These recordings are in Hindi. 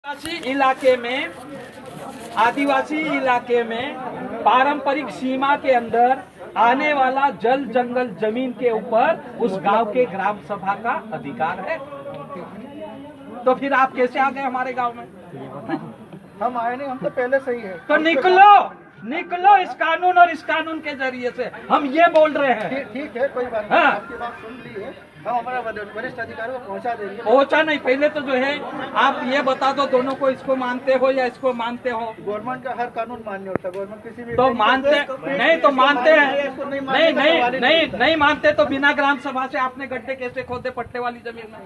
आदिवासी इलाके में पारंपरिक सीमा के अंदर आने वाला जल जंगल जमीन के ऊपर उस गांव के ग्राम सभा का अधिकार है। तो फिर आप कैसे आ गए हमारे गांव में? हम आए नहीं, हम तो पहले से ही है। तो निकलो इस कानून और इस कानून के जरिए से हम ये बोल रहे हैं। ठीक है, कोई बात नहीं। हाँ। आपकी बात सुन ली है, हम हमारा वरिष्ठ अधिकारियों को पहुंचा देंगे। पहुंचा नहीं, पहले तो जो है आप ये बता दो दोनों को, इसको मानते हो या इसको मानते हो? गवर्नमेंट का हर कानून मान्य होता है। गवर्नमेंट किसी भी तो मानते नहीं तो मानते हैं, नहीं मानते तो बिना ग्राम सभा से आपने गड्ढे कैसे खोदे पट्टे वाली जमीन में?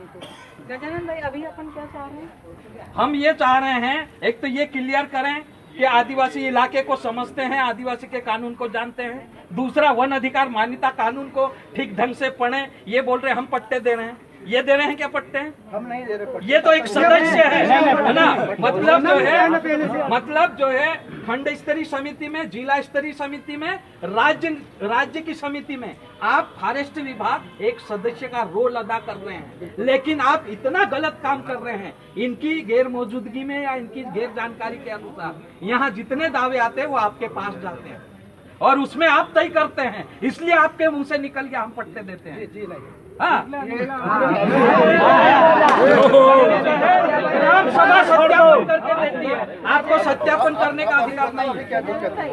गजानन भाई, अभी अपन क्या चाह रहे हैं? हम ये चाह रहे हैं, एक तो ये क्लियर करें कि आदिवासी इलाके को समझते हैं, आदिवासी के कानून को जानते हैं। दूसरा, वन अधिकार मान्यता कानून को ठीक ढंग से पढ़ें। ये बोल रहे हैं हम पट्टे दे रहे हैं, ये दे रहे हैं क्या पट्टे? हम नहीं दे रहे। ये तो एक सदस्य है ना, मतलब जो है खंड स्तरीय समिति में, जिला स्तरीय समिति में, राज्य की समिति में आप फॉरेस्ट विभाग एक सदस्य का रोल अदा कर रहे हैं, लेकिन आप इतना गलत काम कर रहे हैं। इनकी गैर मौजूदगी में या इनकी गैर जानकारी के अनुसार यहाँ जितने दावे आते हैं वो आपके पास जाते हैं और उसमें आप तय करते हैं, इसलिए आपके मुंह से निकल के हम पट्टे देते हैं। जी नहीं। हाँ। ग्राम सभा सत्यापन करके देती है, आपको सत्यापन करने का अधिकार नहीं है। क्या दिक्कत है?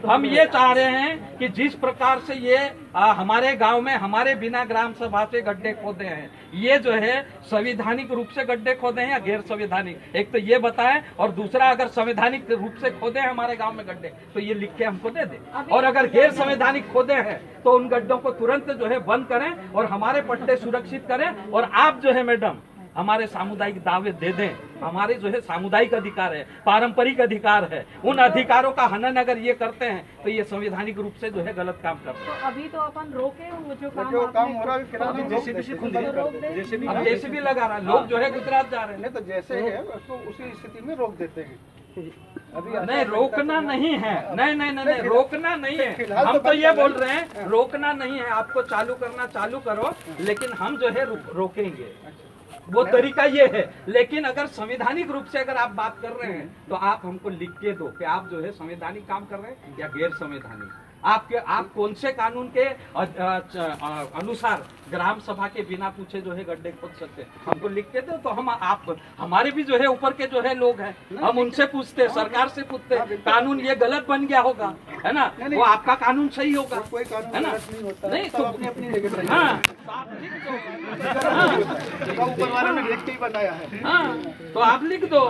हम ये चाह रहे हैं कि जिस प्रकार से ये हमारे गांव में हमारे बिना ग्राम सभा से गड्ढे खोदे हैं, ये जो है संवैधानिक रूप से गड्ढे खोदे हैं या गैर संवैधानिक, एक तो ये बताएं, और दूसरा अगर संवैधानिक रूप से खोदे हैं हमारे गांव में गड्ढे तो ये लिख के हमको दे दे, और अगर गैर संवैधानिक खोदे हैं तो उन गड्ढों को तुरंत जो है बंद करें और हमारे पट्टे सुरक्षित करें। और आप जो है मैडम हमारे सामुदायिक दावे दे दें, हमारे जो है सामुदायिक अधिकार है, पारंपरिक अधिकार है, उन अधिकारों का हनन अगर ये करते हैं तो ये संवैधानिक रूप से जो है गलत काम करते हैं। तो अभी तो अपन रोके वो जो काम हो रहा है फिलहाल अब जेसीबी लगा रहा है, लोग जो है गुजरात जा रहे हैं। नहीं तो जैसे है उसको उसी स्थिति में रोक देते हैं। अभी नहीं, रोकना नहीं है, नहीं रोकना नहीं है। हम तो ये बोल रहे हैं रोकना नहीं है, आपको चालू करना चालू करो, लेकिन हम जो है रोकेंगे, वो तरीका ये है। लेकिन अगर संवैधानिक रूप से अगर आप बात कर रहे हैं तो आप हमको लिख के दो कि आप जो है संवैधानिक काम कर रहे हैं या गैर संवैधानिक। आप कौन से कानून के अनुसार ग्राम सभा के बिना पूछे जो है गड्ढे खोद सकते हैं, हमको लिख के दो तो हम आप हमारे भी जो है ऊपर के जो है लोग हैं, हम उनसे पूछते हैं, सरकार से पूछते हैं कानून ये गलत बन गया होगा, है ना, वो आपका कानून सही होगा, कोई कानून है ना? नहीं होता, नहीं सब तो अपनी जगह पर। हाँ, तो आप लिख दो। ऊपर वाले ने लिख के ही बताया है। हाँ, तो आप लिख दो।